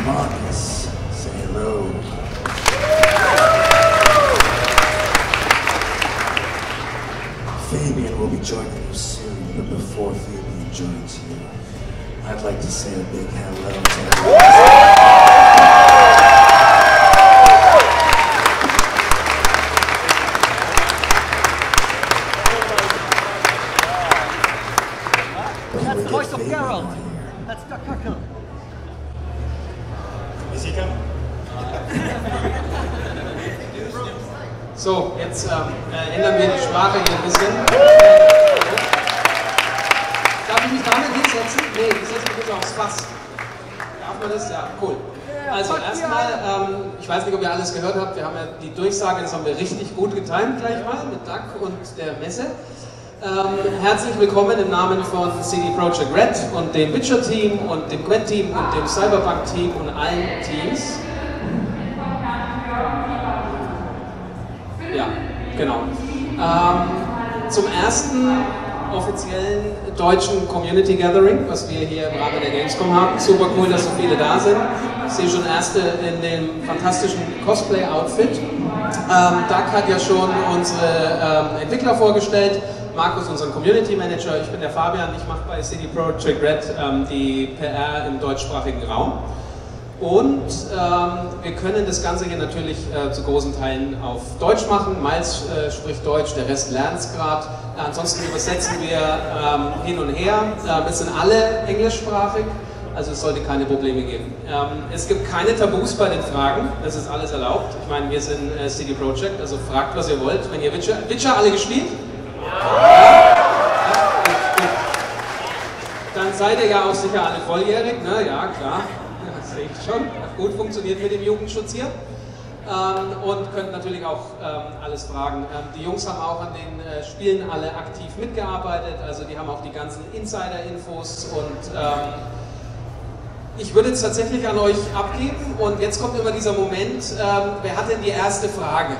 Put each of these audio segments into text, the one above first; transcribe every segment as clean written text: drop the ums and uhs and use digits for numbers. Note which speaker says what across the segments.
Speaker 1: Marcus, say hello. Fabian will be joining you soon, but before Fabian joins you, I'd like to say a big hello to everyone.
Speaker 2: That's the voice of Geralt. That's the Kuckle.
Speaker 3: Is he coming?
Speaker 4: So, jetzt ändern wir die Sprache hier ein bisschen. Darf ich mich damit hinsetzen? Nee, ich setze mich bitte aufs Fass. Darf man das? Ja, cool. Also erstmal, ich weiß nicht, ob ihr alles gehört habt, wir haben ja die Durchsage, das haben wir richtig gut getimt gleich mal mit Doug und der Messe. Herzlich willkommen im Namen von CD Projekt Red und dem Witcher-Team und dem QnA-Team und dem CYBERPUNK-Team und allen Teams. Ja, genau. Zum ersten offiziellen deutschen Community Gathering, was wir hier im Rahmen der Gamescom haben. Super cool, dass so viele da sind. Ich sehe schon erste in dem fantastischen Cosplay-Outfit. Doug hat ja schon unsere Entwickler vorgestellt. Markus, unseren Community Manager. Ich bin der Fabian. Ich mache bei CD Projekt Red die PR im deutschsprachigen Raum. Und wir können das Ganze hier natürlich zu großen Teilen auf Deutsch machen. Miles spricht Deutsch, der Rest lernt es gerade. Ansonsten übersetzen wir hin und her. Es sind alle englischsprachig, also es sollte keine Probleme geben. Es gibt keine Tabus bei den Fragen, das ist alles erlaubt. Ich meine, wir sind CD Projekt, also fragt, was ihr wollt. Wenn ihr Witcher alle gespielt? Ja. Gut. Dann seid ihr ja auch sicher alle volljährig, ne? Ja, klar. Das sehe ich schon. Hat gut funktioniert mit dem Jugendschutz hier. Und könnt natürlich auch alles fragen. Die Jungs haben auch an den Spielen alle aktiv mitgearbeitet, also die haben auch die ganzen Insider-Infos und ich würde jetzt tatsächlich an euch abgeben und jetzt kommt immer dieser Moment, wer hat denn die erste Frage?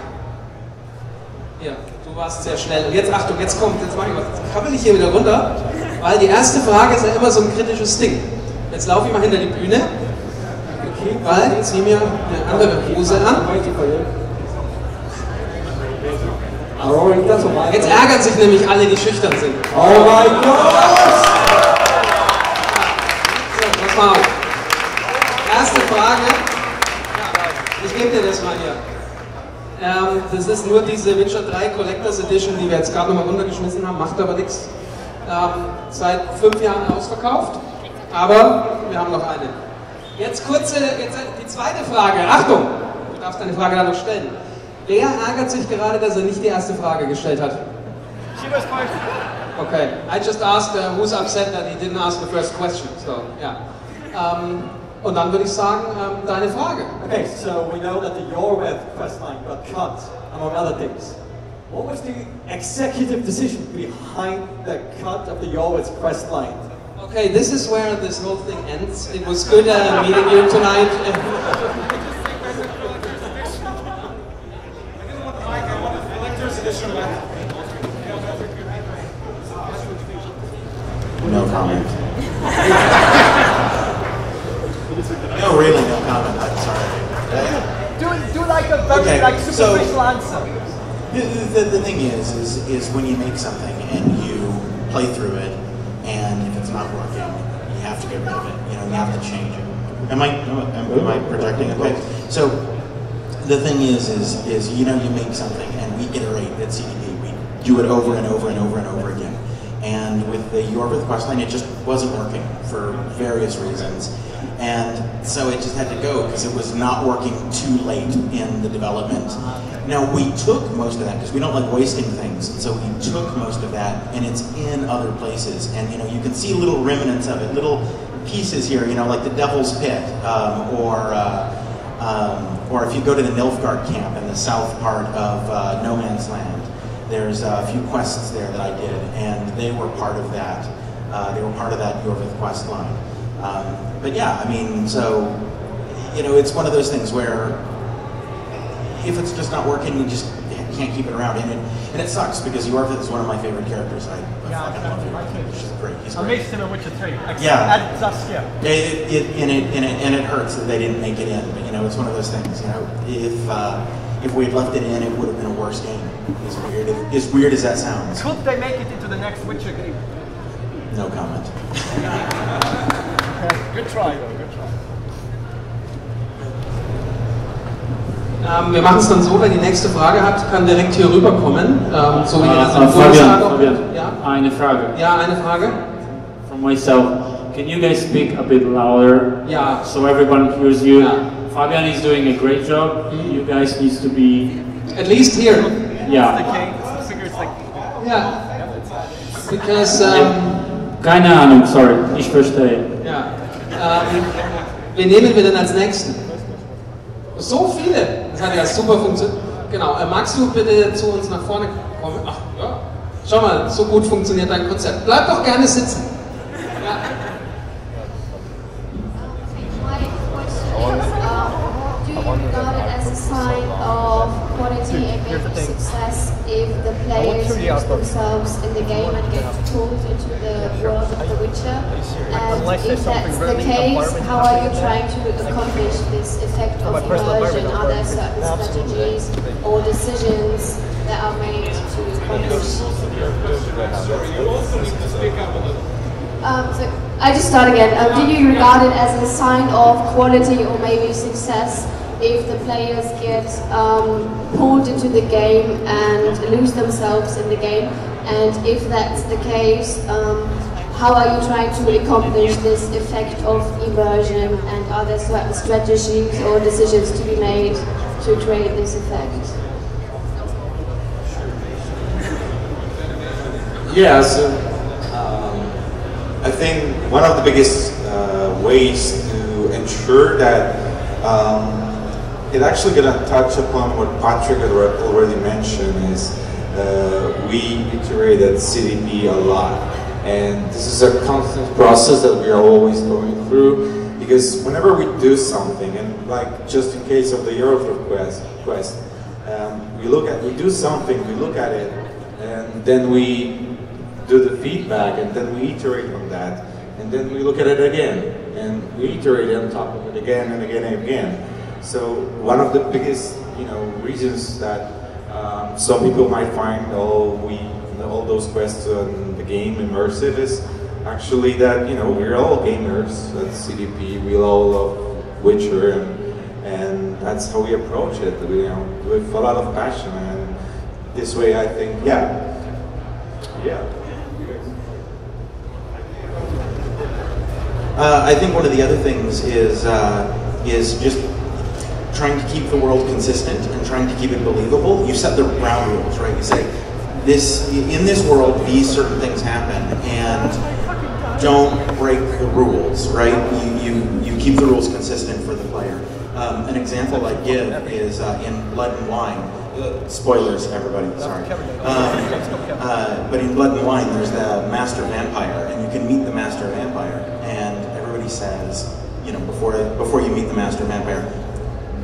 Speaker 4: Hier, du warst sehr schnell. Und jetzt, Achtung, jetzt kommt, jetzt mache ich was. Jetzt krabbel ich hier wieder runter, weil die erste Frage ist ja immer so ein kritisches Ding. Jetzt laufe ich mal hinter die Bühne. Weil, ich ziehe mir eine andere Hose an. Jetzt ärgern sich nämlich alle, die schüchtern sind.
Speaker 2: Oh mein Gott!
Speaker 4: So, pass mal auf. Erste Frage. Ich gebe dir das mal hier. Das ist nur diese Witcher 3 Collectors Edition, die wir jetzt gerade nochmal runtergeschmissen haben, macht aber nichts. Seit 5 Jahren ausverkauft, aber wir haben noch eine. Jetzt die zweite Frage. Achtung! Du darfst deine Frage dann noch stellen. Wer ärgert sich gerade, dass er nicht die erste Frage gestellt hat? Okay. I just asked who's upset that he didn't ask the first question. So, yeah. Und dann würde ich sagen, deine Frage.
Speaker 2: Okay, so we know that the IORVETH questline got cut, among other things. What was the executive decision behind the cut of the IORVETH questline?
Speaker 4: Okay, this is where this whole thing ends. It was good meeting you tonight.
Speaker 1: No comment. No, really, no comment. I'm sorry.
Speaker 2: Do like a very superficial answer.
Speaker 1: The thing is when you make something and you play through it, and if it's not working, you have to get rid of it. You know, you have to change it. Am I projecting? Okay. So the thing is you know, you make something and we iterate at CDP. We do it over and over and over and over again. And with the IORVETH questline, it just wasn't working for various reasons. And so it just had to go because it was not working too late in the development. Now we took most of that because we don't like wasting things, and so we took most of that, and it's in other places. And you know, you can see little remnants of it, little pieces here. You know, like the Devil's Pit, or if you go to the Nilfgaard camp in the south part of No Man's Land, there's a few quests there that I did, and they were part of that. They were part of that IORVETH quest line. But yeah, I mean, so, you know, it's one of those things where if it's just not working, you can't keep it around, and it sucks because IORVETH is one of my favorite characters. I fucking love him. He's great. He's great.
Speaker 3: Amazing in Witcher 3.
Speaker 1: Yeah.
Speaker 3: And
Speaker 1: it hurts that they didn't make it in, but you know, it's one of those things. You know, if we had left it in, it would have been a worse game. As weird as that sounds.
Speaker 3: could they make it into the next Witcher game?
Speaker 1: No comment.
Speaker 3: Good try though, good try.
Speaker 4: Wir machen es dann so, wer die nächste Frage hat, kann direkt hier rüberkommen. So wie
Speaker 5: Fabian,
Speaker 4: ja?
Speaker 5: Eine Frage.
Speaker 4: Ja, eine Frage.
Speaker 5: From myself, can you guys speak a bit louder?
Speaker 4: Ja.
Speaker 5: So everyone hears you.
Speaker 4: Ja.
Speaker 5: Fabian is doing a great job. You guys need to be...
Speaker 4: At least here.
Speaker 5: Yeah.
Speaker 3: The figure is like...
Speaker 4: Yeah. Because...
Speaker 5: Keine Ahnung, sorry, ich verstehe.
Speaker 4: Ja. Wen nehmen wir denn als nächsten? So viele! Das hat ja super funktioniert. Genau, magst du bitte zu uns nach vorne kommen? Ach ja, schau mal, so gut funktioniert dein Konzept. Bleib doch gerne sitzen. Ja.
Speaker 6: Do you regard it as a sign of quality and maybe success if the players lose themselves in the game and get pulled into the world of The Witcher? And if that's the case, how are you trying to accomplish this effect of immersion? Are there certain strategies or decisions that are made to accomplish? So I just start again. Do you regard it as a sign of quality or maybe success if the players get pulled into the game and lose themselves in the game? And if that's the case, how are you trying to accomplish this effect of immersion? And are there certain strategies or decisions to be made to create this effect?
Speaker 7: Yeah, so I think one of the biggest ways to ensure that it actually gonna touch upon what Patrick had already mentioned is we iterate at CDP a lot, and this is a constant process that we are always going through, because whenever we do something, and like just in case of the IORVETH quest, we do something, we look at it, and then we do the feedback, and then we iterate on that, and then we look at it again, and we iterate on top of it again and again and again. So one of the biggest, reasons that some people might find all those quests on the game immersive is actually that we're all gamers at CDP. We all love Witcher, and that's how we approach it. With a lot of passion, and this way I think, yeah.
Speaker 1: I think one of the other things is just trying to keep the world consistent and trying to keep it believable. You set the ground rules, right? You say, in this world, these certain things happen, and don't break the rules, right? You keep the rules consistent for the player. An example I give is in Blood and Wine. Spoilers, everybody, sorry. But in Blood and Wine, there's the Master Vampire, and you can meet the Master Vampire, and everybody says, before you meet the Master Vampire,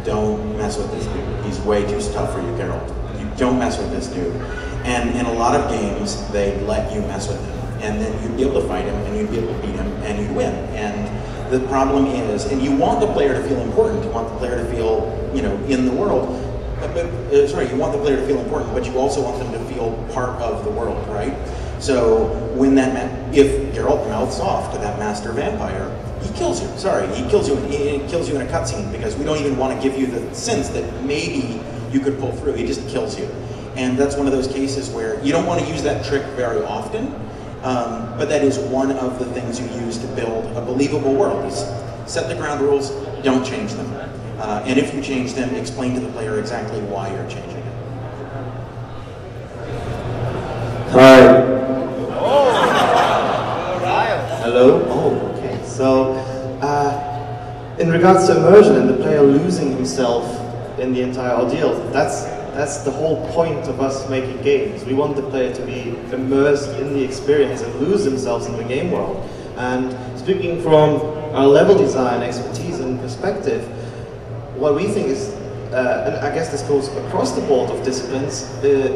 Speaker 1: don't mess with this dude. He's way too tough for you, Geralt. You don't mess with this dude. And in a lot of games, they let you mess with him, and then you'd be able to fight him, and you'd be able to beat him, and you'd win. And the problem is, and you want the player to feel important, you want the player to feel, in the world, you want the player to feel important, but you also want them to feel part of the world, right? So when if Geralt mouths off to that Master Vampire, he kills you. Sorry, he kills you in a cutscene, because we don't even want to give you the sense that maybe you could pull through. He just kills you, and that's one of those cases where you don't want to use that trick very often. But that is one of the things you use to build a believable world. Is set the ground rules, don't change them. And if you change them, explain to the player exactly why you're changing it.
Speaker 8: Hi. Hello? Oh, okay. So, in regards to immersion and the player losing himself in the entire ordeal, that's the whole point of us making games. We want the player to be immersed in the experience and lose themselves in the game world. And speaking from our level design expertise and perspective, what we think is and I guess this goes across the board of disciplines,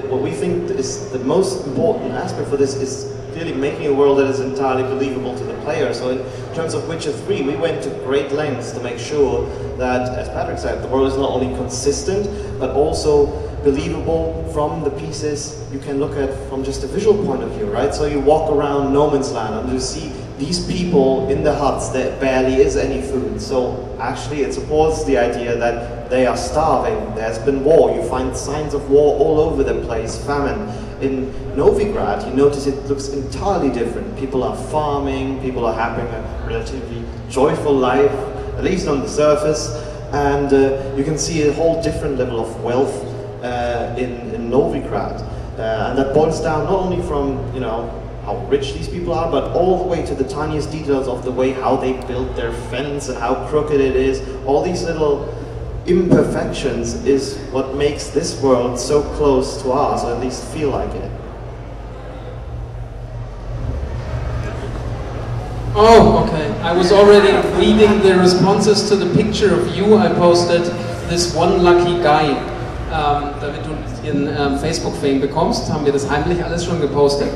Speaker 8: what we think is the most important aspect for this is clearly making a world that is entirely believable to the player. So in terms of Witcher 3, we went to great lengths to make sure that, as Patrick said, the world is not only consistent, but also believable from the pieces you can look at from just a visual point of view, right? So you walk around No Man's Land and you see these people in the huts, there barely is any food. So actually it supports the idea that they are starving, there's been war, you find signs of war all over the place, famine. In Novigrad, you notice it looks entirely different. People are farming, people are having a relatively joyful life, at least on the surface, and you can see a whole different level of wealth in Novigrad. And that boils down not only from, you know, how rich these people are, but all the way to the tiniest details of the way how they built their fence and how crooked it is. All these little imperfections is what makes this world so close to ours, or at least feel like it.
Speaker 4: Oh, okay. I was already reading the responses to the picture of you I posted, this one lucky guy. Damit du ein bisschen Facebook-Fame bekommst, haben wir das heimlich alles schon gepostet.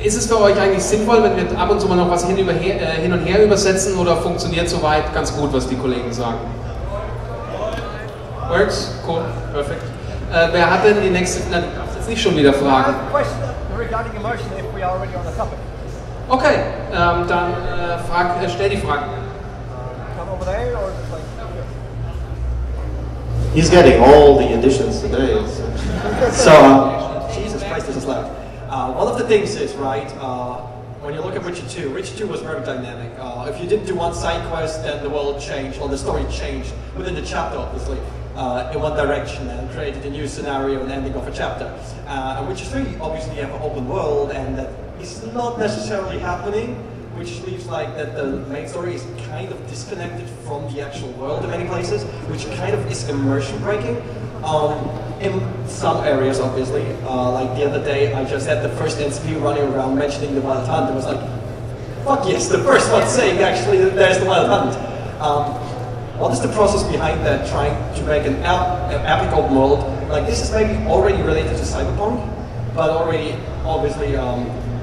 Speaker 4: Ist es für euch eigentlich sinnvoll, wenn wir ab und zu mal noch was hin und her übersetzen, oder funktioniert soweit ganz gut, was die Kollegen sagen? Works? Cool, perfect. Wer hat denn die nächste? Na, du darfst jetzt nicht schon wieder fragen.
Speaker 3: Question regarding immersion if we are already on the topic.
Speaker 4: Okay, dann stell die Frage.
Speaker 3: Come over there or just like here?
Speaker 8: He's getting all the additions today.
Speaker 2: So, Jesus Christ, this is loud. One of the things is, right, when you look at Witcher 2, Witcher 2 was very dynamic. If you didn't do one side quest, then the world changed, or the story changed within the chapter, obviously, in one direction, and created a new scenario and ending of a chapter. And Witcher 3, obviously, you have an open world, and that is not necessarily happening, which leaves like that the main story is kind of disconnected from the actual world in many places, which kind of is immersion breaking. In some areas, obviously, like the other day, I just had the first NCP running around mentioning the Wild Hunt. It was like, fuck yes, the first one saying actually that there's the Wild Hunt. What is the process behind that, trying to make an epic open world? Like this is maybe already related to Cyberpunk, but already, obviously,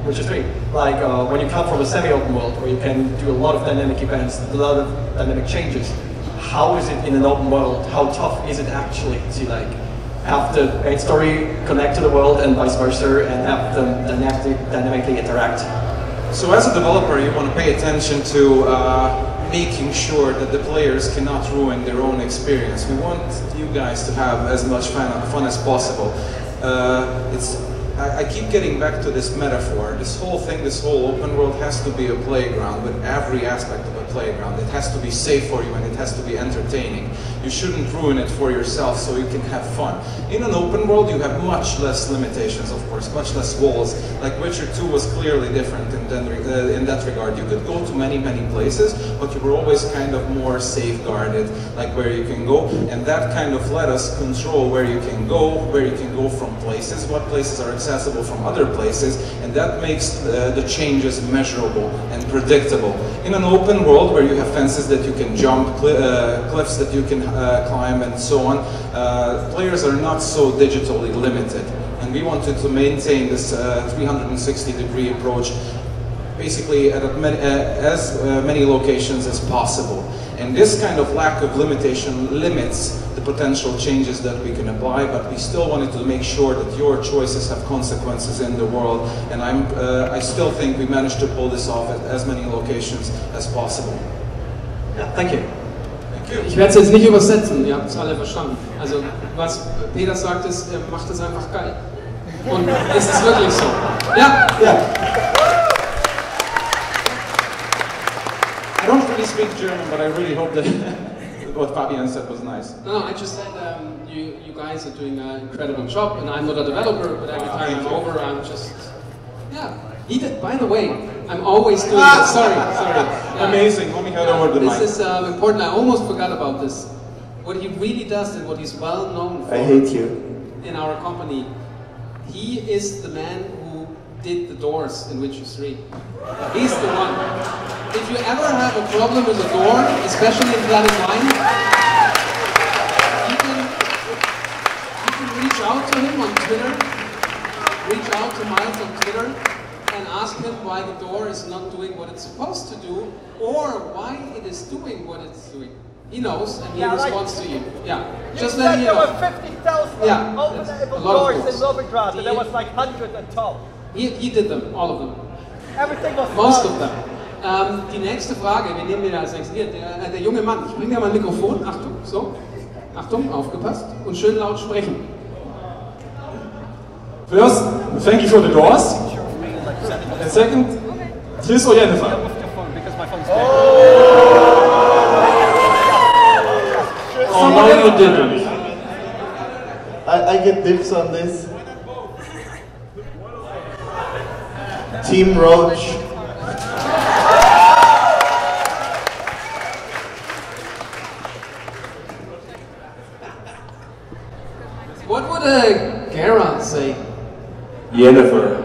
Speaker 2: Witcher 3. Like when you come from a semi-open world where you can do a lot of dynamic events, a lot of dynamic changes, how is it in an open world? How tough is it actually to like have the main story connect to the world and vice versa, and have them dynamically interact?
Speaker 9: So as a developer, you want to pay attention to making sure that the players cannot ruin their own experience. We want you guys to have as much fun as possible. I keep getting back to this metaphor. This whole thing, this whole open world has to be a playground with every aspect of a playground. It has to be safe for you and it has to be entertaining. You shouldn't ruin it for yourself so you can have fun. In an open world you have much less limitations, of course, much less walls. Like Witcher 2 was clearly different in that regard. You could go to many places, but you were always kind of more safeguarded, like where you can go, and that kind of let us control where you can go from places, what places are accessible from other places, and that makes the changes measurable and predictable. In an open world where you have fences that you can jump, cliffs that you can climb and so on, players are not so digitally limited. And we wanted to maintain this 360-degree approach basically at as many locations as possible. And this kind of lack of limitation limits the potential changes that we can apply, but we still wanted to make sure that your choices have consequences in the world, and I still think we managed to pull this off at as many locations as possible.
Speaker 2: Yeah, thank you.
Speaker 4: Ich werde es jetzt nicht übersetzen, ihr habt es alle verstanden. Also was Peter sagt, ist, er macht es einfach geil. Und es ist wirklich so. Ja.
Speaker 2: Yeah.
Speaker 9: I don't really speak German, but I really hope that what Fabian said was nice.
Speaker 4: No, I just said you guys are doing an incredible job, and I'm not a developer, but every time I'm over, I'm just, yeah. By the way, I'm always doing that. Sorry. Yeah.
Speaker 9: Amazing. Let me head over the mic.
Speaker 4: This is important. I almost forgot about this. What he really does and what he's well known for.
Speaker 8: I hate you.
Speaker 4: In our company, he is the man who did the doors in Witcher 3. He's the one. If you ever have a problem with a door, especially in Blood and Wine, to him on Twitter, reach out to Miles on Twitter, and ask him why the door is not doing what it's supposed to do, or why it is doing what it's doing. He knows, and he responds to you. Yeah, just let me know.
Speaker 3: There were 50,000 openable doors in Novigrad, and there was like 100 on top.
Speaker 4: He did them, all of them.
Speaker 3: Everything was
Speaker 4: Most of them. Die nächste Frage, wen nehmen wir da als nächstes? Hier, der junge Mann, ich bringe dir mal ein Mikrofon, Achtung, so. Achtung, aufgepasst und schön laut sprechen.
Speaker 10: First, thank you for the doors. And second, Chris or Jennifer?
Speaker 8: Oh, no, you didn't. I get dibs on this. Team Roach.
Speaker 4: What would a Geralt say?
Speaker 10: Jennifer.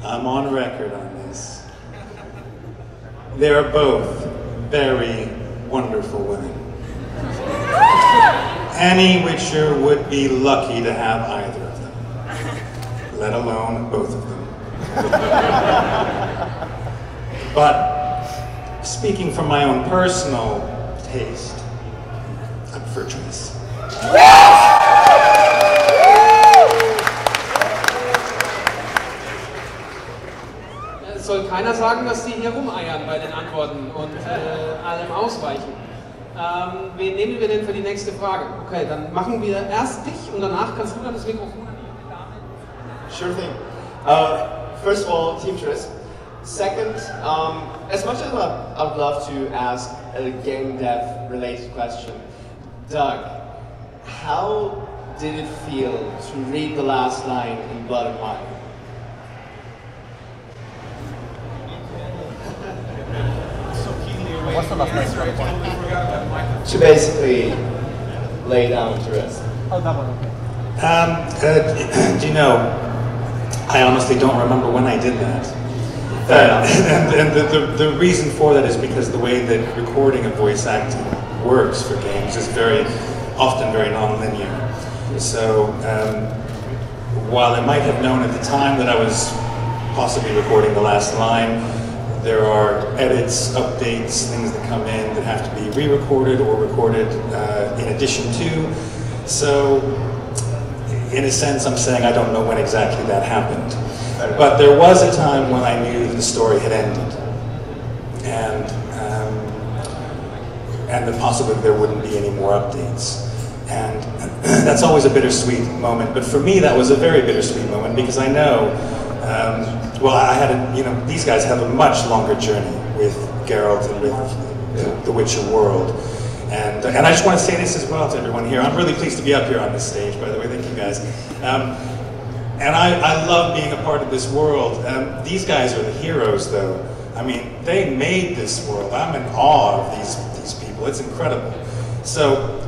Speaker 1: I'm on record on this. They are both very wonderful women. Any Witcher would be lucky to have either of them, let alone both of them. But speaking from my own personal taste, I prefer Triss.
Speaker 4: Es soll keiner sagen, dass die hier rumeiern bei den Antworten und allem ausweichen. Wen nehmen wir denn für die nächste Frage? Okay, dann machen wir erst dich und danach kannst du dann das Mikrofon.
Speaker 8: Sure thing. First of all, Team Triss. Second, as much as I'd love to ask a game dev related question, Doug, how did it feel to read the last line in Blood and Wine?
Speaker 3: What's the last name?
Speaker 8: To basically lay down to rest.
Speaker 3: Oh, that one, okay.
Speaker 1: Do you know, I honestly don't remember when I did that. And the reason for that is because the way that recording of voice acting works for games is often very non-linear. So while I might have known at the time that I was possibly recording the last line, there are edits, updates, things that come in that have to be re-recorded or recorded in addition to. So in a sense, I'm saying I don't know when exactly that happened. But there was a time when I knew the story had ended, and that possibly there wouldn't be any more updates. And that's always a bittersweet moment. But for me, that was a very bittersweet moment because I know, well, I had these guys have a much longer journey with Geralt and with the Witcher world. And I just want to say this as well to everyone here. I'm really pleased to be up here on this stage, by the way. Thank you guys. And I love being a part of this world. These guys are the heroes, though. I mean, they made this world. I'm in awe of these people. It's incredible. So,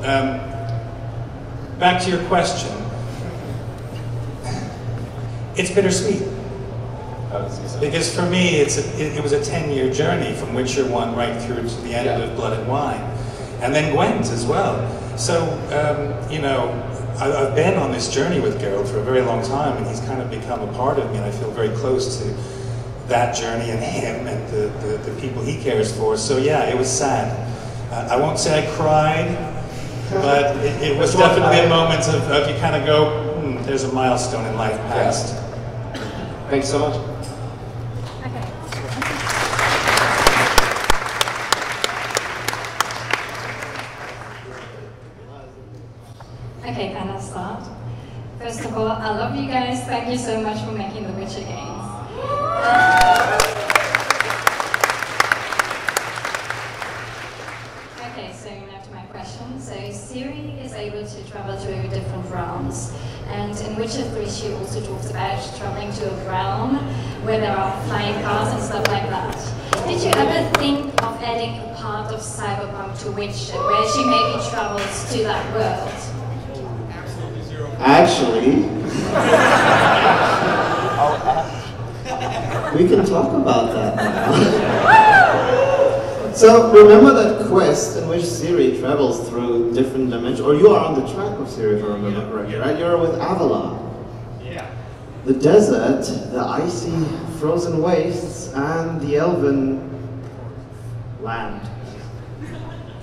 Speaker 1: back to your question. It's bittersweet. Because for me, it was a 10-year journey from Witcher 1 right through to the end of Blood and Wine. And then Gwent as well. So, I've been on this journey with Geralt for a very long time, and he's kind of become a part of me, and I feel very close to that journey and him and the people he cares for. So yeah, it was sad. I won't say I cried, but it was definitely a moment of you kind of go, there's a milestone in life passed.
Speaker 8: Thanks so much.
Speaker 11: Okay, can I start? First of all, I love you guys. Thank you so much for making the Witcher games. Okay, so now to my question. So Ciri is able to travel to different realms, and in Witcher 3 she also talks about traveling to a realm where there are flying cars and stuff like that. Did you ever think of adding a part of Cyberpunk to Witcher, where she maybe travels to that world?
Speaker 8: Actually, we can talk about that now. So remember that quest in which Ciri travels through different dimensions, or you are on the track of Ciri, if I remember correctly, right? You're with Avalon.
Speaker 10: Yeah.
Speaker 8: The desert, the icy, frozen wastes, and the elven land.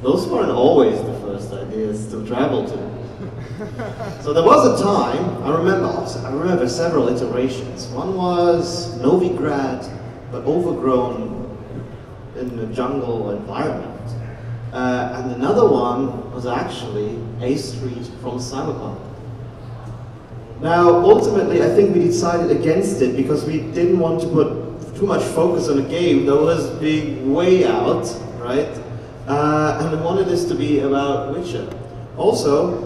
Speaker 8: Those weren't always the first ideas to travel to. So there was a time, I remember several iterations. One was Novigrad, but overgrown in a jungle environment. And another one was actually A Street from Cyberpunk. Now, ultimately, I think we decided against it because we didn't want to put too much focus on a game that was being way out, right? And we wanted this to be about Witcher. Also,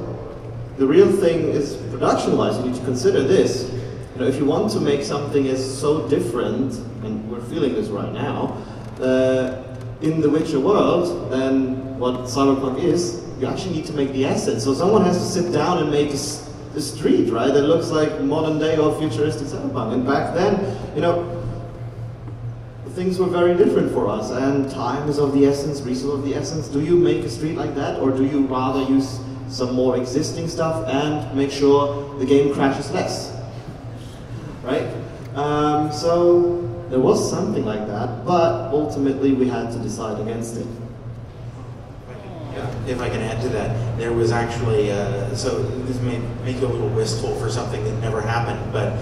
Speaker 8: the real thing is production-wise, you need to consider this. You know, if you want to make something as so different, and we're feeling this right now, in the Witcher world, then what Cyberpunk is, you actually need to make the assets. So someone has to sit down and make a street, right, that looks like modern day or futuristic Cyberpunk. And back then, you know, things were very different for us, and time is of the essence, resource of the essence. Do you make a street like that, or do you rather use some more existing stuff and make sure the game crashes less, right? So there was something like that, but ultimately we had to decide against it.
Speaker 1: If I can add to that, there was actually, so this may make you a little wistful for something that never happened, but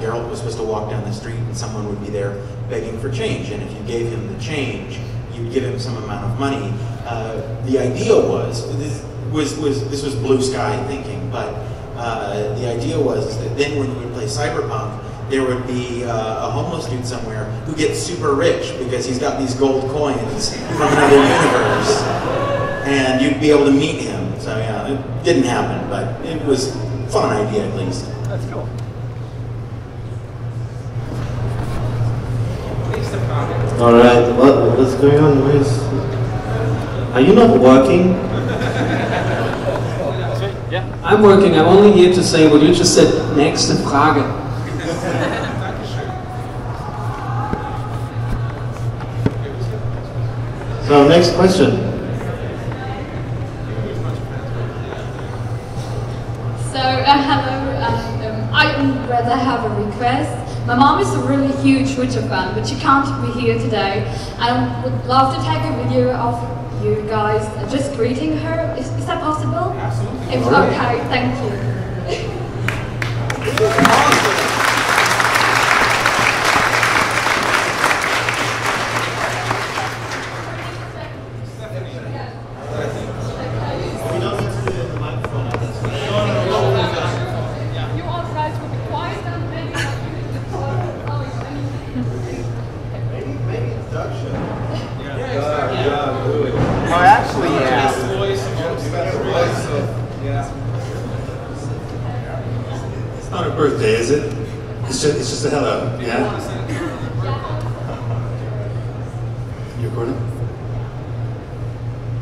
Speaker 1: Geralt was supposed to walk down the street and someone would be there begging for change, and if you gave him the change, you'd give him some amount of money. The idea was, this was blue sky thinking, but the idea was that then when you would play Cyberpunk, there would be a homeless dude somewhere who gets super rich because he's got these gold coins from another universe. And you'd be able to meet him. So yeah, it didn't happen, but it was a fun idea at least.
Speaker 3: That's cool.
Speaker 8: Alright, what's going on? Are you not working?
Speaker 4: I'm working. I'm only here to say what you just said. Nächste Frage.
Speaker 8: So, next question.
Speaker 12: So, hello. I would rather have a request. My mom is a really huge Witcher fan, but she can't be here today. I would love to take a video of you guys just greeting her. Is that possible?
Speaker 9: Absolutely.
Speaker 12: If okay, thank you.
Speaker 13: It's not a birthday, is it? It's just a hello, yeah? You recording?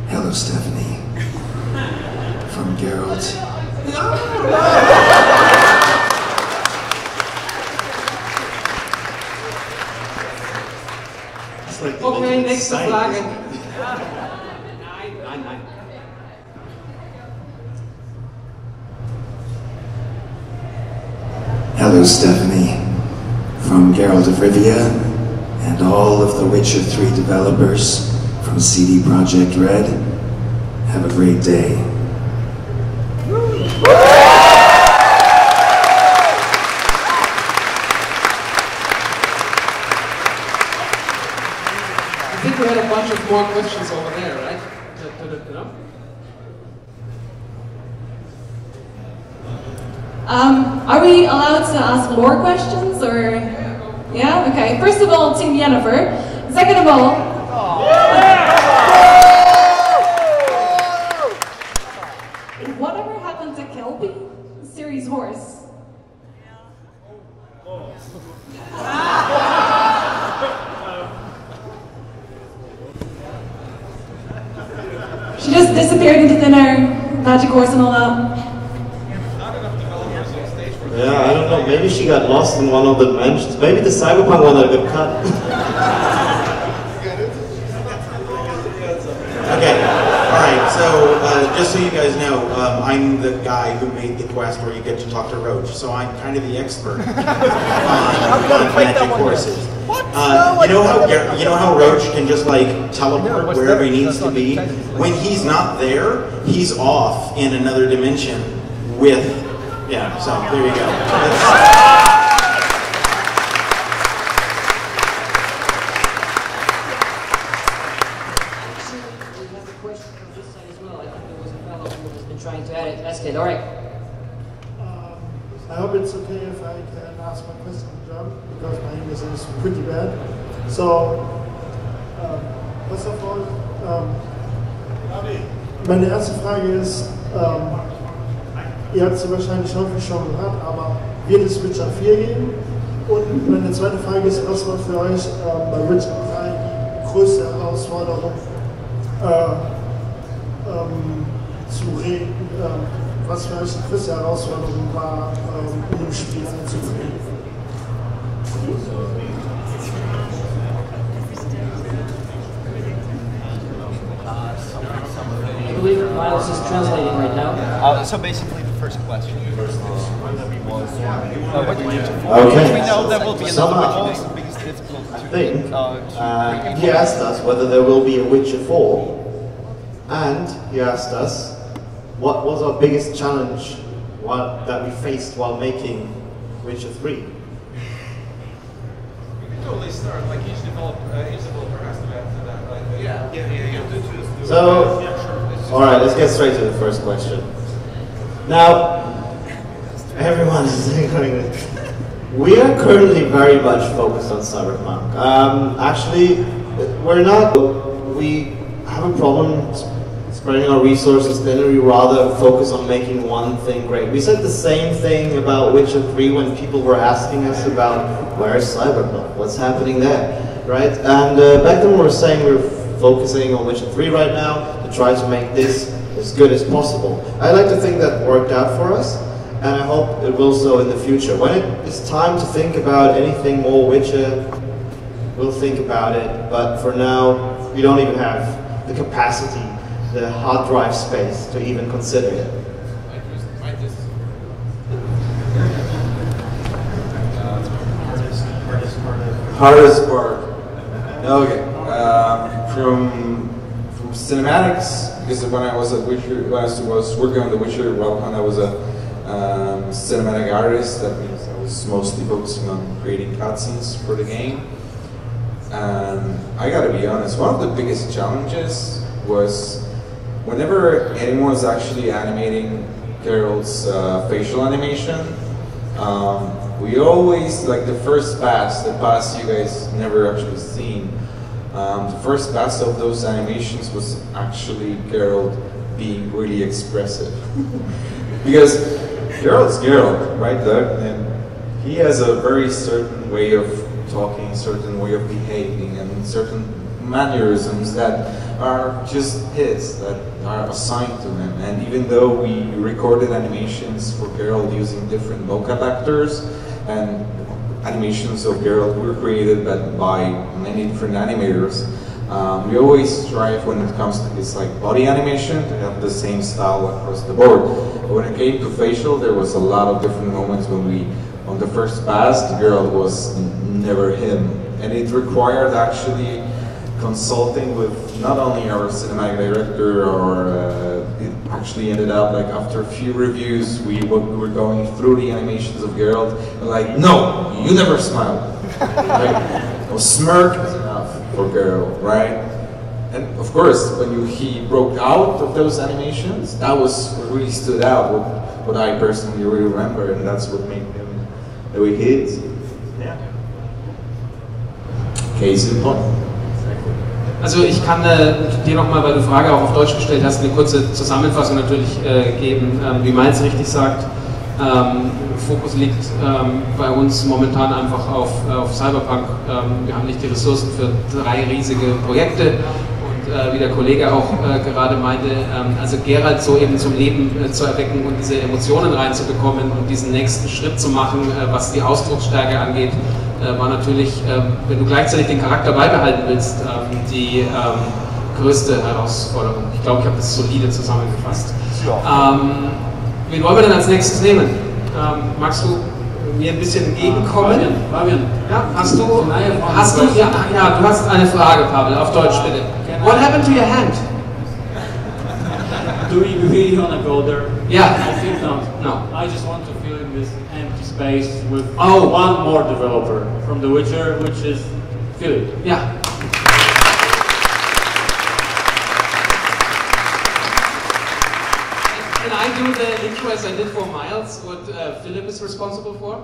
Speaker 13: Hello, Stephanie. From Geralt. It's like
Speaker 4: Okay, nächste Frage. Nein.
Speaker 13: Hello, Stephanie, from Geralt of Rivia, and all of the Witcher 3 developers from CD Projekt Red. Have a great day.
Speaker 4: I think we had a bunch of more questions over there, right? No?
Speaker 14: Are we allowed to ask more questions, or? Yeah, okay. First of all, Team Yennefer. Second of all, whatever happened to Kelpie, Ciri's horse? She just disappeared into thin air, magic horse and all that.
Speaker 8: Yeah, I don't know, maybe she got lost in one of the dimensions. Maybe the Cyberpunk one that got cut.
Speaker 1: Just so you guys know, I'm the guy who made the quest where you get to talk to Roach, so I'm kind of the expert on magic courses. You know how Roach can just like teleport wherever he needs to be? When he's not there, he's off in another dimension with, yeah, so there you go.
Speaker 15: All right.
Speaker 16: I hope it's okay if I can ask my question in German, because my English is pretty bad. So, first of all, meine erste Frage ist, ihr habt sie wahrscheinlich häufig schon gehört, aber wird es Witcher 4 geben? Und meine zweite Frage ist, was war für euch bei Witcher 3 die größte Herausforderung zu reden? Was für euch die größte Herausforderung war, in dem Spiel einzubringen?
Speaker 15: I believe Miles is translating right now.
Speaker 3: So basically the first question was,
Speaker 8: okay.
Speaker 3: We know there will be another Witcher.
Speaker 8: I think he asked us whether there will be a Witcher 4, and he asked us what was our biggest challenge that we faced while making Witcher 3.
Speaker 9: We can totally start, like each developer has to add to that, right? Yeah.
Speaker 8: So, alright, let's get straight to the first question. Now, everyone is going. We are currently very much focused on Cyberpunk. Actually, we're not. We have a problem spreading our resources thin, and we rather focus on making one thing great. We said the same thing about Witcher 3 when people were asking us about where's Cyberpunk, what's happening there, right? And back then we were saying we were focusing on Witcher 3 right now to try to make this as good as possible. I like to think that worked out for us, and I hope it will so in the future. When it is time to think about anything more Witcher, we'll think about it, but for now, we don't even have the capacity, the hard drive space to even consider it.
Speaker 7: Hardest part. Okay. From cinematics, because when I was at Witcher, when I was working on The Witcher, well, when I was a cinematic artist, that means I was mostly focusing on creating cutscenes for the game. And I gotta be honest, one of the biggest challenges was whenever anyone was actually animating Geralt's facial animation, we always, like the first pass, the pass you guys never actually seen, the first pass of those animations was actually Geralt being really expressive. Because Geralt's Geralt, right, Doug? And he has a very certain way of talking, certain way of behaving, and certain mannerisms that are just his, that are assigned to him. And even though we recorded animations for Geralt using different vocab actors, and animations of Geralt were created by many different animators, we always strive when it comes to his body animation to have the same style across the board. But when it came to facial, there was a lot of different moments when we, on the first pass, the Geralt was never him. And it required actually consulting with not only our cinematic director, or it actually ended up after a few reviews, we were going through the animations of Geralt, and like, no, you never smiled. Right? No, smirk is enough for Geralt, right? And of course, when he broke out of those animations, that was what really stood out, what I personally really remember, and that's what made him the way he is. Yeah. Case in point.
Speaker 4: Also ich kann dir nochmal, weil du die Frage auch auf Deutsch gestellt hast, eine kurze Zusammenfassung natürlich geben. Wie Miles richtig sagt, Fokus liegt bei uns momentan einfach auf Cyberpunk. Wir haben nicht die Ressourcen für 3 riesige Projekte. Und wie der Kollege auch gerade meinte, also Geralt so eben zum Leben zu erwecken und diese Emotionen reinzubekommen und diesen nächsten Schritt zu machen, was die Ausdrucksstärke angeht, war natürlich, wenn du gleichzeitig den Charakter beibehalten willst, die größte Herausforderung. Ich glaube, ich habe das solide zusammengefasst. Wen wollen wir denn als nächstes nehmen? Magst du mir ein bisschen entgegenkommen?
Speaker 5: Fabian.
Speaker 4: Ja, hast du du hast eine Frage, Pavel, auf Deutsch bitte. What happened to your hand?
Speaker 5: Do you really want to go there?
Speaker 4: Yeah.
Speaker 5: I think not.
Speaker 4: No.
Speaker 5: I just want to fill in this empty space with one more developer from The Witcher, which is Philip.
Speaker 4: Yeah. Can I do the intro as I did for Miles, what Philip is responsible for?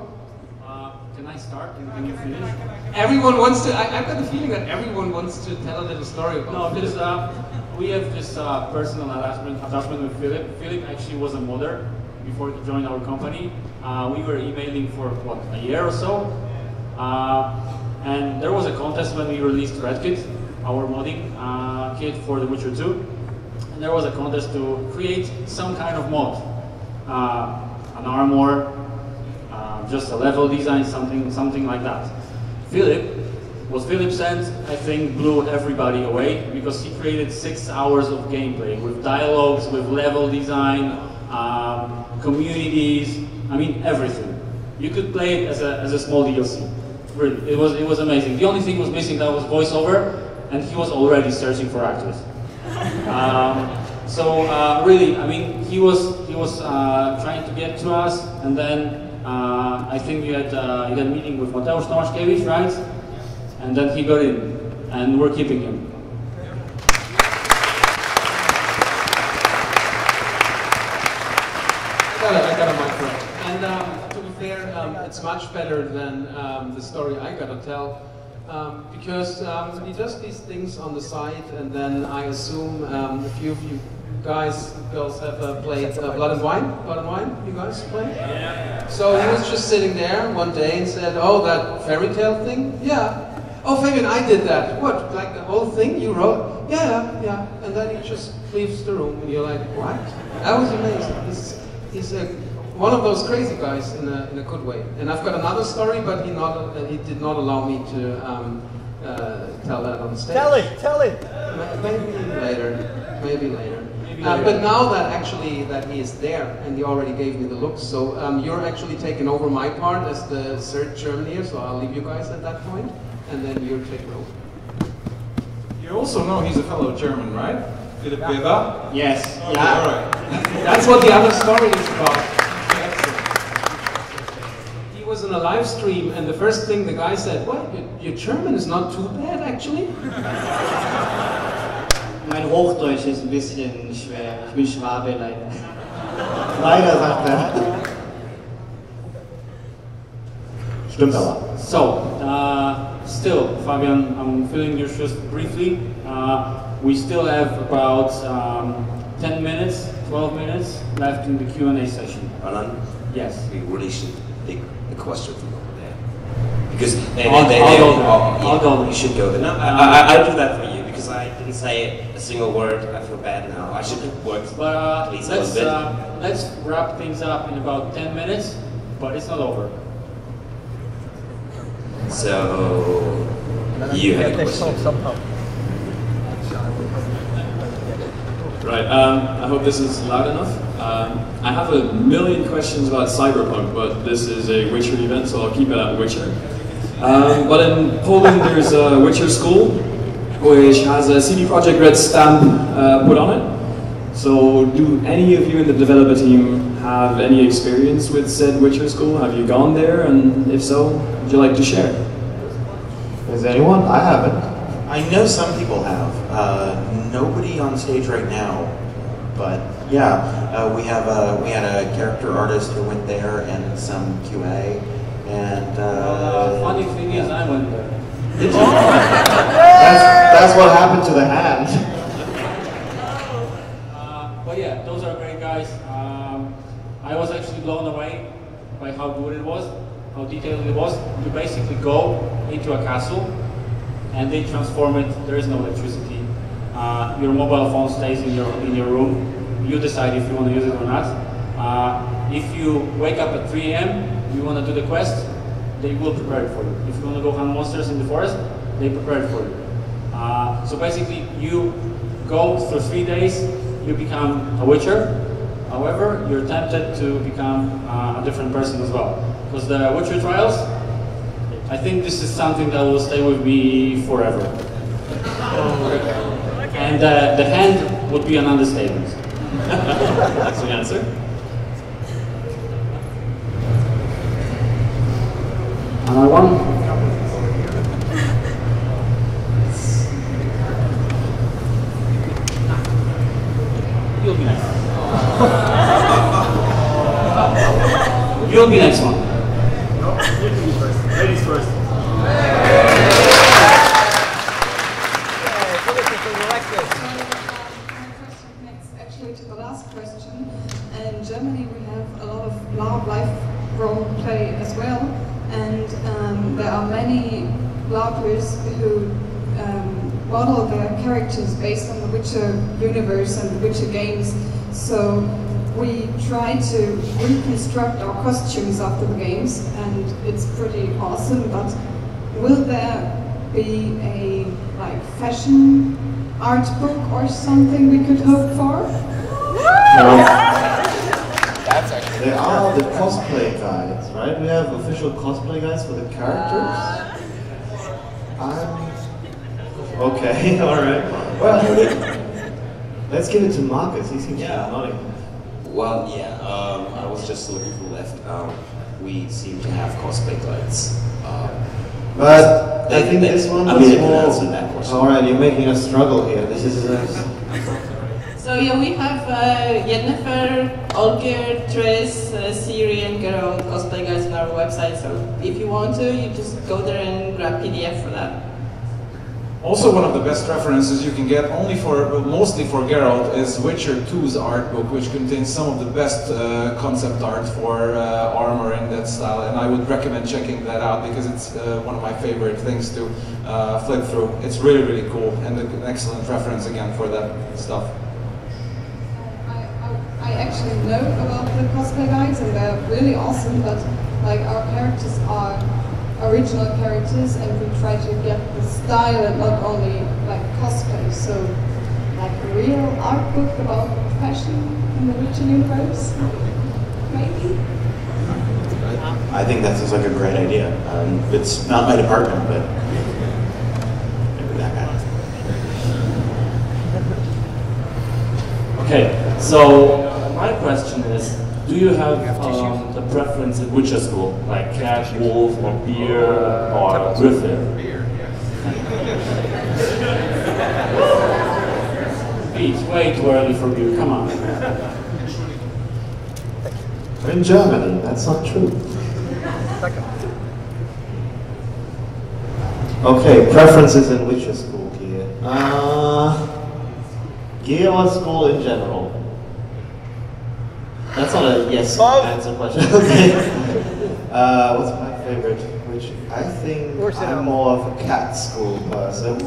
Speaker 5: Can I start and can you finish?
Speaker 4: Everyone wants to, I've got the feeling that everyone wants to tell a little story about
Speaker 5: No,
Speaker 4: Philip.
Speaker 5: because we have this personal attachment with Philip. Philip actually was a modder before he joined our company. We were emailing for, what, a year or so? And there was a contest when we released Red Kit, our modding kit for The Witcher 2. And there was a contest to create some kind of mod. An armor, just a level design, something like that. What Philip sent, I think, blew everybody away because he created 6 hours of gameplay with dialogues, with level design, communities, I mean everything. You could play it as a small DLC. Really, it was amazing. The only thing was missing that was voiceover, and he was already searching for actors. Really, I mean, he was trying to get to us, and then I think you had a meeting with Mateusz Tomaszkiewicz, right? And then he got in, and we're keeping him.
Speaker 4: I got a microphone. And to be fair, it's much better than the story I got to tell. Because he does these things on the side, and then I assume a few of you girls have played Blood and Wine? Blood and Wine, you guys play?
Speaker 5: Yeah.
Speaker 4: So he was just sitting there one day and said, oh, that fairy tale thing? Yeah. Oh, Fabian, I did that. What, like the whole thing you wrote? Yeah. And then he just leaves the room, and you're like, what? That was amazing. He's one of those crazy guys in a good way. And I've got another story, but he did not allow me to tell that on stage.
Speaker 3: Tell it.
Speaker 4: Maybe later. But now that he is there, and he already gave me the looks, so you're actually taking over my part as the third Germaneer, so I'll leave you guys at that point, and then you're taking over.
Speaker 9: You also know he's a fellow German, right? Philip Weber?
Speaker 5: Yes.
Speaker 9: Okay, all right.
Speaker 4: That's what the other story is about. He was in a live stream, and the first thing the guy said, "Well, your German is not too bad, actually."
Speaker 8: Mein Hochdeutsch ist ein bisschen schwer. Ich bin Schwabe, leider. Leider, sagt er.
Speaker 5: Stimmt aber. So, still, Fabian, I'm filling your shoes briefly. We still have about 10 minutes, 12 minutes left in the Q&A session.
Speaker 17: Alan?
Speaker 5: Yes.
Speaker 17: We really should take a question from over there. Because
Speaker 5: I'll go.
Speaker 17: You should go there. No, I'll do that for you because I didn't say a single word. I feel bad now. I should have worked at least a little bit.
Speaker 5: Let's wrap things up in about 10 minutes, but it's not over.
Speaker 17: So, you have a question.
Speaker 18: Right, I hope this is loud enough. I have a million questions about Cyberpunk, but this is a Witcher event, so I'll keep it at Witcher. But in Poland there's a Witcher school, which has a CD Projekt Red stamp put on it. So do any of you in the developer team have any experience with said Witcher school? Have you gone there? And if so, would you like to share?
Speaker 8: Is anyone? I haven't.
Speaker 1: I know some people have. Nobody on stage right now, but yeah, we had a character artist who went there and some QA, and
Speaker 5: funny thing is, I went there.
Speaker 1: Did you?
Speaker 8: That's what happened to the hand.
Speaker 5: But yeah, those are great guys. I was actually blown away by how good it was, how detailed it was. You basically go into a castle and they transform it. There is no electricity. Your mobile phone stays in your room. You decide if you want to use it or not. If you wake up at 3 a.m., you want to do the quest, they will prepare it for you. If you want to go hunt monsters in the forest, they prepare it for you. So basically, you go through 3 days, you become a Witcher. However, you're tempted to become a different person as well. Because the Witcher trials, I think this is something that will stay with me forever. And the hand would be an understatement.
Speaker 18: That's the answer.
Speaker 5: Another one? You'll be next. You'll be next one.
Speaker 10: No, you can be first. Ladies first.
Speaker 19: Actually, to the last question, in Germany we have a lot of live role play as well, and there are many LARPers who model their characters based on the Witcher universe and the Witcher games. So we try to reconstruct our costumes after the games, and it's pretty awesome. But will there be a fashion art book or something we could hope for?
Speaker 8: There are the cosplay guides, right? We have official cosplay guides for the characters. Okay, alright. Well, let's give it to Marcus. He seems to be nodding.
Speaker 17: Well, yeah, I was just looking for left. We seem to have cosplay guides.
Speaker 8: But I think this one
Speaker 17: I
Speaker 8: was
Speaker 17: mean,
Speaker 8: more...
Speaker 17: answer that question.
Speaker 8: Alright, you're making us struggle here. This is...
Speaker 20: So yeah, we have Yennefer, Olger, Triss, Ciri and Geralt cosplay guides on our website, so if you want to, you just go there and grab PDF for that.
Speaker 9: Also, one of the best references you can get, mostly for Geralt, is Witcher 2's art book, which contains some of the best concept art for armor in that style, and I would recommend checking that out because it's one of my favorite things to flip through. It's really, really cool, and an excellent reference again for that stuff.
Speaker 19: I actually know about the cosplay guides, and they're really awesome, but our characters are original characters, and we try to get the style and not only cosplay. So a real art book about fashion in the Witcher universe, maybe?
Speaker 1: I think that sounds like a great idea. It's not my department, but maybe that guy.
Speaker 5: Okay, so my question is, do you have the preference in Witcher school, like cat, wolf, or beer, or griffin? Beer, Pete, way too early for beer, come on.
Speaker 8: We're in Germany, that's not true. Okay, preferences in Witcher school gear. Gear or school in general? That's not a yes answer question. Okay. What's my favorite? Which I think I'm more of a cat school person.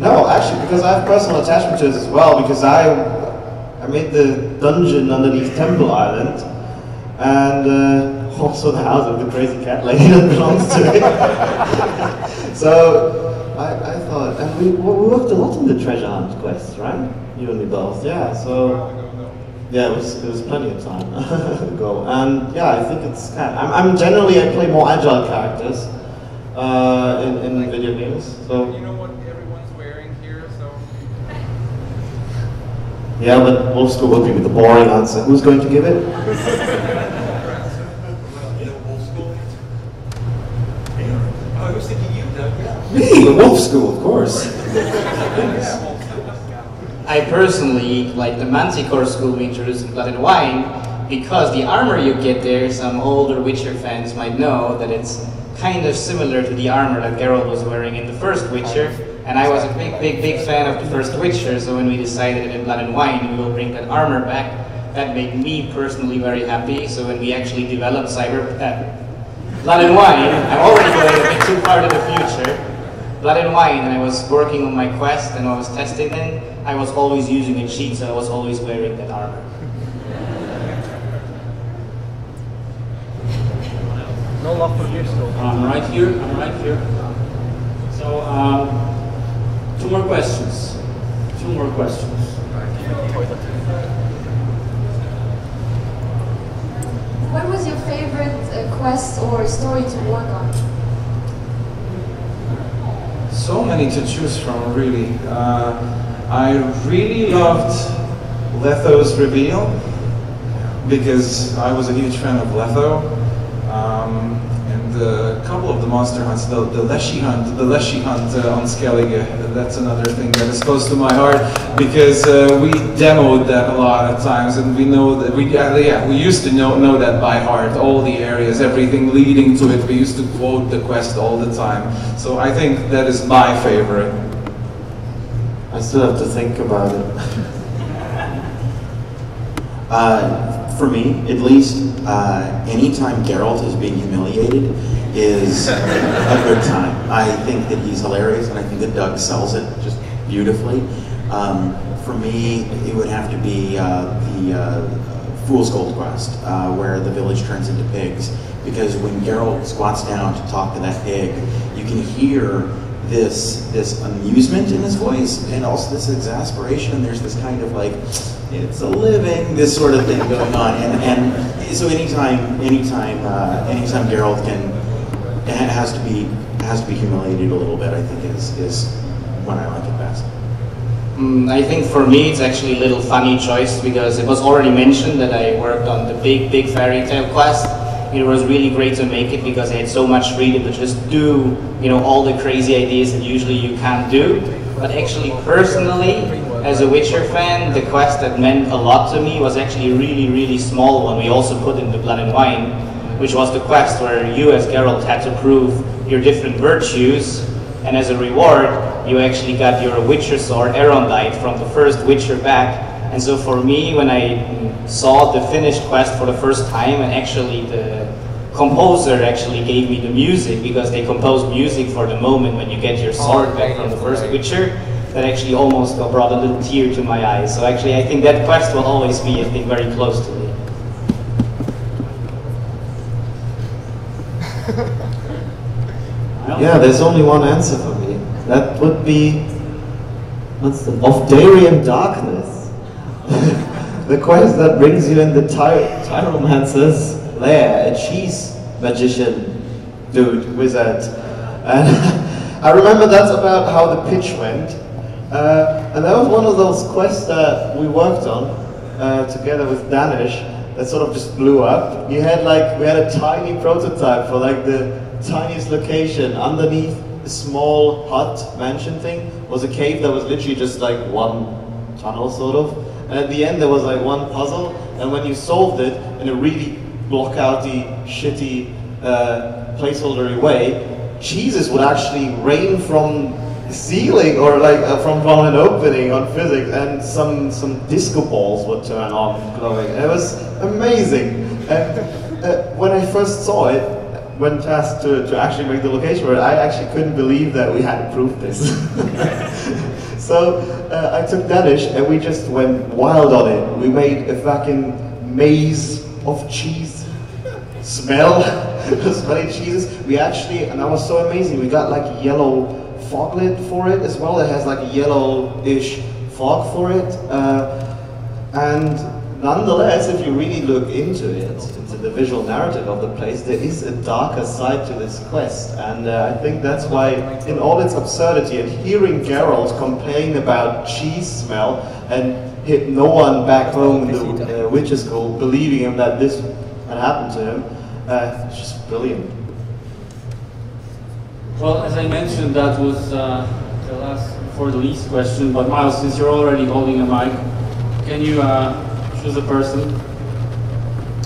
Speaker 8: No, actually, because I have personal attachment to it as well. Because I made the dungeon underneath Temple Island, and also the house of the crazy cat lady that belongs to it. So I thought, and we worked a lot on the treasure hunt quests, right? You and me both, yeah. So. Yeah, it was plenty of time ago, and yeah, I think it's cat. I'm generally I play more agile characters in video games. So
Speaker 9: you know what everyone's wearing here, so.
Speaker 8: Yeah, but wolf school will be the boring answer. Who's going to give it?
Speaker 9: I was thinking you, Doug.
Speaker 8: Me, the wolf school, of course.
Speaker 21: I personally like the Manticore school we introduced in Blood and Wine because the armor you get there, some older Witcher fans might know that it's kind of similar to the armor that Geralt was wearing in the first Witcher, and I was a big fan of the first Witcher, so when we decided in Blood and Wine we will bring that armor back, that made me personally very happy. So when we actually developed Blood and Wine, I'm already going a bit too far to the future. Blood and Wine, and I was working on my quest and I was testing it, I was always using a cheat, so I was always wearing that armor.
Speaker 3: No love for gear school.
Speaker 5: I'm right here. So, 2 more questions. 2 more questions.
Speaker 12: What was your favorite quest or story to work on?
Speaker 9: So many to choose from, really. I really loved Letho's reveal, because I was a huge fan of Letho. And a couple of the monster hunts, the Leshy hunt on Skellige, that's another thing that is close to my heart, because we demoed that a lot of times, and we know that we used to know that by heart, all the areas, everything leading to it. We used to quote the quest all the time. So I think that is my favorite.
Speaker 8: I still have to think about it.
Speaker 1: For me, at least, anytime Geralt is being humiliated is a good time. I think that he's hilarious, and I think that Doug sells it just beautifully. For me, it would have to be the Fool's Gold quest, where the village turns into pigs. Because when Geralt squats down to talk to that pig, you can hear this amusement in his voice, and also this exasperation, and there's this kind of like, it's a living, this sort of thing going on, and so anytime Geralt has to be humiliated a little bit, I think is when I like it best.
Speaker 21: I think for me it's actually a little funny choice, because it was already mentioned that I worked on the big fairy tale quest. It was really great to make it because I had so much freedom to just do, all the crazy ideas that usually you can't do. But actually, personally, as a Witcher fan, the quest that meant a lot to me was actually a really small one we also put in the Blood and Wine, which was the quest where you as Geralt had to prove your different virtues, and as a reward, you actually got your Witcher sword, Arondite, from the first Witcher back. And so for me, when I saw the finished quest for the first time, and actually the composer actually gave me the music, because they composed music for the moment when you get your sword back from the first Witcher, that actually almost brought a little tear to my eyes. So actually I think that quest will always be, I think, very close to me.
Speaker 8: Yeah, there's only one answer for me. That would be, of Darien Darkness. The quest that brings you in the Tyromancer's lair, a cheese magician wizard. And I remember that's about how the pitch went. And that was one of those quests that we worked on together with Danish that sort of just blew up. We had a tiny prototype for the tiniest location. Underneath a small hut mansion thing was a cave that was literally just one tunnel sort of. And at the end there was one puzzle, and when you solved it in a really block-outy, shitty, placeholdery way, cheeses would actually rain from the ceiling or from an opening on physics, and some disco balls would turn on glowing. It was amazing. And when I first saw it, when tasked to actually make the location for it, I actually couldn't believe that we had approved this. So I took Danish and we just went wild on it. We made a fucking maze of cheese smell, smelly cheeses. We actually, and that was so amazing, we got yellow fog lid for it as well. It has a yellowish fog for it. And nonetheless, if you really look into it, into the visual narrative of the place, there is a darker side to this quest. And I think that's why, in all its absurdity, and hearing Geralt complain about cheese smell and hit no one back home in the Witcher school believing him that this had happened to him, it's just brilliant.
Speaker 5: Well, as I mentioned, that was the last for the least question. But Miles, since you're already holding a mic, can you choose a person?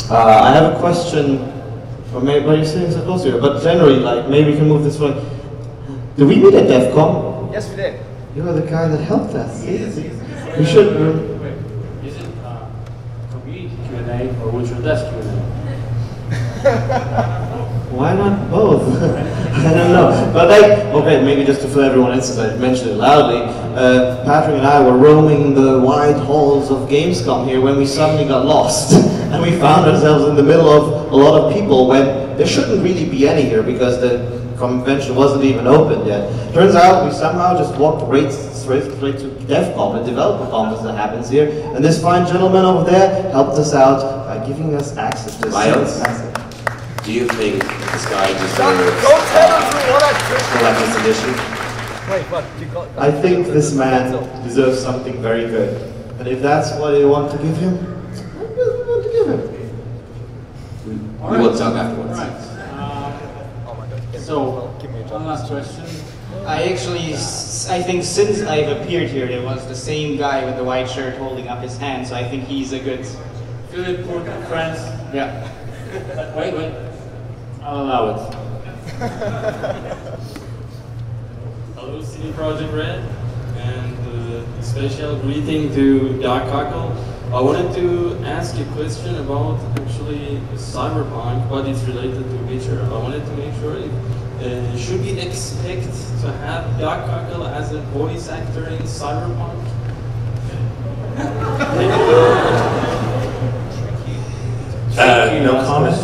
Speaker 8: I have a question, or maybe you're sitting so close to it, but generally, maybe we can move this way. Did we meet at DEF CON?
Speaker 3: Yes, we did.
Speaker 8: You are the guy that helped us.
Speaker 5: Yes.
Speaker 8: We should.
Speaker 5: Wait, is it community Q&A or Witcher Desk Q&A?
Speaker 8: Why not both? I don't know. But okay, maybe just to fill everyone in, since I mentioned it loudly, Patrick and I were roaming the wide halls of Gamescom here when we suddenly got lost. And we found ourselves in the middle of a lot of people when there shouldn't really be any here, because the convention wasn't even open yet. Turns out we somehow just walked straight to DevCom and DeveloperCom as it happens here, and this fine gentleman over there helped us out by giving us access to
Speaker 17: Miles, do you think this guy deserves collector's edition?
Speaker 3: Wait, what? You got,
Speaker 8: I think this man deserves something very good. And if that's what you want to give him, we want to give him.
Speaker 17: We will talk afterwards.
Speaker 5: So, one last question.
Speaker 21: I think since I've appeared here, there was the same guy with the white shirt holding up his hand, so I think he's a good...
Speaker 5: Philip, friends.
Speaker 21: Yeah.
Speaker 5: Wait. I'll allow it.
Speaker 18: Hello, CD Projekt Red, and special greeting to Dark Cockle. I wanted to ask a question about actually Cyberpunk, but it's related to Witcher. I wanted to make sure if should we expect to have Dark Cockle as a voice actor in Cyberpunk?
Speaker 1: No comment.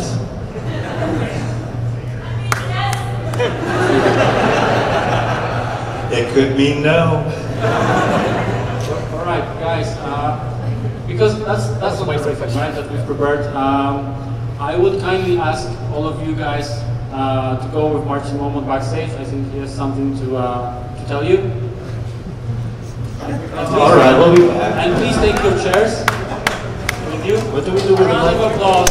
Speaker 1: It could mean no.
Speaker 5: All right, guys. Because that's my question, right? That we've prepared. I would kindly ask all of you guys to go with Martin Moment backstage. I think he has something to tell you.
Speaker 8: All right, we'll be back.
Speaker 5: And please take your chairs with you.
Speaker 8: What do we do with the
Speaker 5: round of applause.